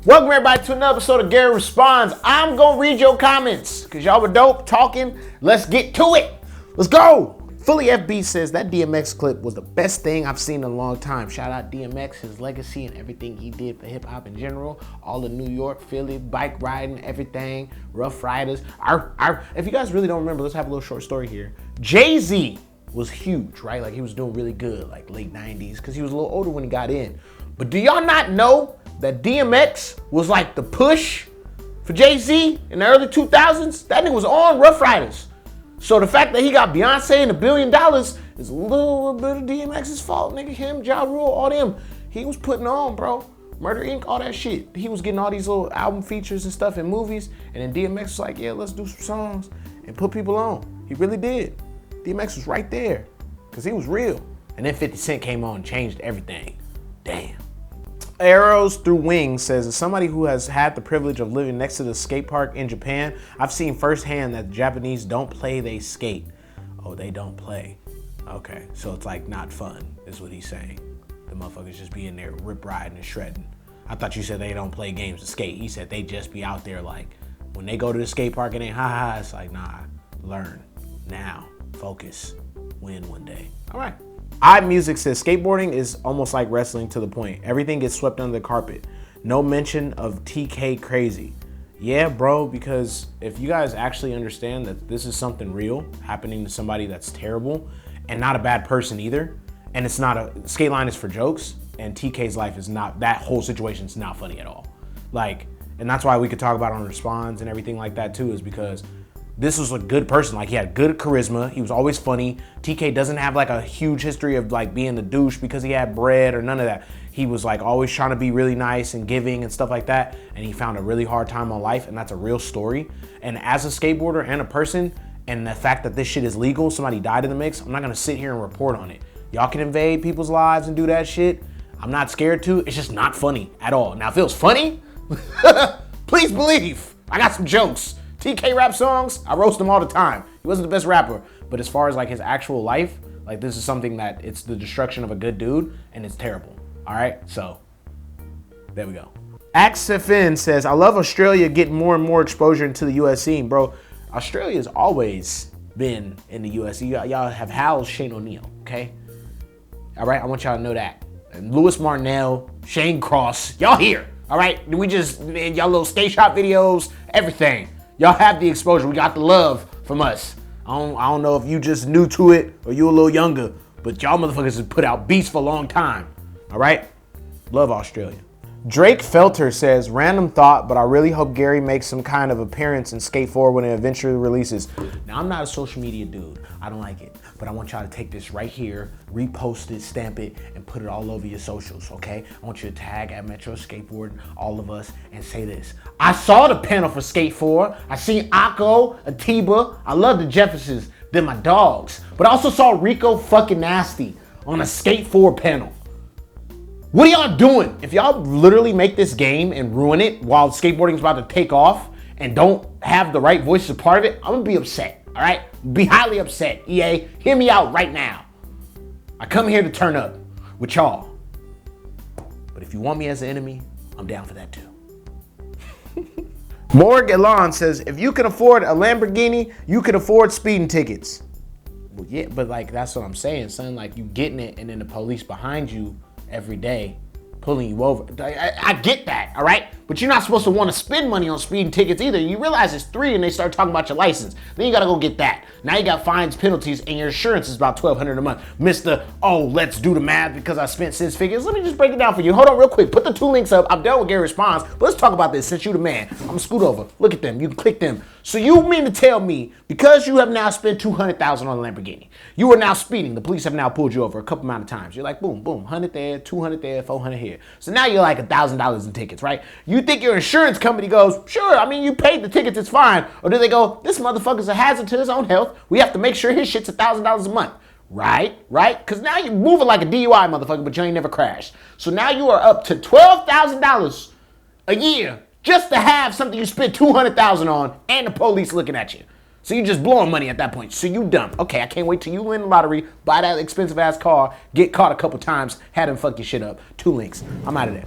Welcome everybody to another episode of Gary Responds. I'm gonna read your comments because y'all were dope talking. Let's get to it. Let's go. Fully FB says that DMX clip was the best thing I've seen in a long time. Shout out DMX, his legacy and everything he did for hip hop in general. All the New York, Philly, bike riding, everything, Rough Riders. If you guys really don't remember, let's have a little short story here. Jay-Z was huge, right? Like he was doing really good, like late 90s, because he was a little older when he got in. But do y'all not know that DMX was like the push for Jay-Z in the early 2000s? That nigga was on Rough Riders. So the fact that he got Beyonce and $1 billion is a little bit of DMX's fault, nigga. Him, Ja Rule, all them. He was putting on, bro. Murder Inc., all that shit. He was getting all these little album features and stuff in movies. And then DMX was like, yeah, let's do some songs and put people on. He really did. DMX was right there because he was real. And then 50 Cent came on and changed everything. Damn. Arrows Through Wings says, as somebody who has had the privilege of living next to the skate park in Japan, I've seen firsthand that the Japanese don't play, they skate. Oh, they don't play. Okay, so it's like not fun, is what he's saying. The motherfuckers just be in there rip riding and shredding. I thought you said they don't play games to skate. He said they just be out there like, when they go to the skate park, it ain't ha-ha. It's like, nah, learn, now, focus, win one day. All right. iMusic says skateboarding is almost like wrestling to the point. Everything gets swept under the carpet. No mention of TK crazy. Yeah, bro, because if you guys actually understand that this is something real happening to somebody that's terrible and not a bad person either, and it's not SKATELINE is for jokes, and TK's life is not, that whole situation is not funny at all. Like, and that's why we could talk about on Responds and everything like that too, is because this was a good person. Like he had good charisma. He was always funny. TK doesn't have like a huge history of like being a douche because he had bread or none of that. He was like always trying to be really nice and giving and stuff like that. And he found a really hard time on life, and that's a real story. And as a skateboarder and a person, and the fact that this shit is legal, somebody died in the mix, I'm not gonna sit here and report on it. Y'all can invade people's lives and do that shit. I'm not scared to. It's just not funny at all. Now if it was funny, please believe I got some jokes. TK rap songs, I roast him all the time. He wasn't the best rapper, but as far as like his actual life, like this is something that it's the destruction of a good dude, and it's terrible. All right, so there we go. AXFN says, I love Australia getting more and more exposure into the US scene, bro. Australia's always been in the US. Y'all have housed Shane Oneill, okay? All right, I want y'all to know that. And Lewis Marnell, Shane Cross, y'all here, all right? We just, y'all little skate shop videos, everything. Y'all have the exposure. We got the love from us. I don't know if you just new to it or you a little younger, but y'all motherfuckers have put out beats for a long time. All right? Love Australia. Drake Felter says, random thought, but I really hope Gary makes some kind of appearance in Skate 4 when it eventually releases. Now, I'm not a social media dude. I don't like it. But I want y'all to take this right here, repost it, stamp it, and put it all over your socials, okay? I want you to tag at Metro Skateboarding, all of us, and say this. I saw the panel for Skate 4. I seen Akko, Atiba. I love the Jeffersons. They're my dogs. But I also saw Rico fucking Nasty on a Skate 4 panel. What are y'all doing? If y'all literally make this game and ruin it while skateboarding is about to take off and don't have the right voice as part of it, I'm gonna be upset, all right? Be highly upset. EA, hear me out right now. I come here to turn up with y'all. But if you want me as an enemy, I'm down for that too. Morg Elon says, if you can afford a Lamborghini, you can afford speeding tickets. Well, yeah, but like, that's what I'm saying, son. Like, you getting it and then the police behind you every day pulling you over. I get that, all right? But you're not supposed to want to spend money on speeding tickets either. You realize it's $3 and they start talking about your license. Then you gotta go get that. Now you got fines, penalties, and your insurance is about $1,200 a month. Mr. Oh, let's do the math because I spent 6 figures. Let me just break it down for you. Hold on real quick. Put the 2 links up. I'm done with Gary Responds, but let's talk about this since you the man. I'm gonna scoot over. Look at them. You can click them. So you mean to tell me, because you have now spent $200,000 on a Lamborghini, you are now speeding. The police have now pulled you over a couple amount of times. You're like, boom, boom, 100 there, 200 there, 400 here. So now you're like $1,000 in tickets, right? You think your insurance company goes, sure, I mean, you paid the tickets, it's fine. Or do they go, this motherfucker's a hazard to his own health. We have to make sure his shit's $1,000 a month. Right? Because now you're moving like a DUI motherfucker, but you ain't never crashed. So now you are up to $12,000 a year just to have something you spent $200,000 on and the police looking at you. So you're just blowing money at that point. So you dumb. Okay, I can't wait till you win the lottery, buy that expensive ass car, get caught a couple times, have them fuck your shit up. 2 links. I'm out of there.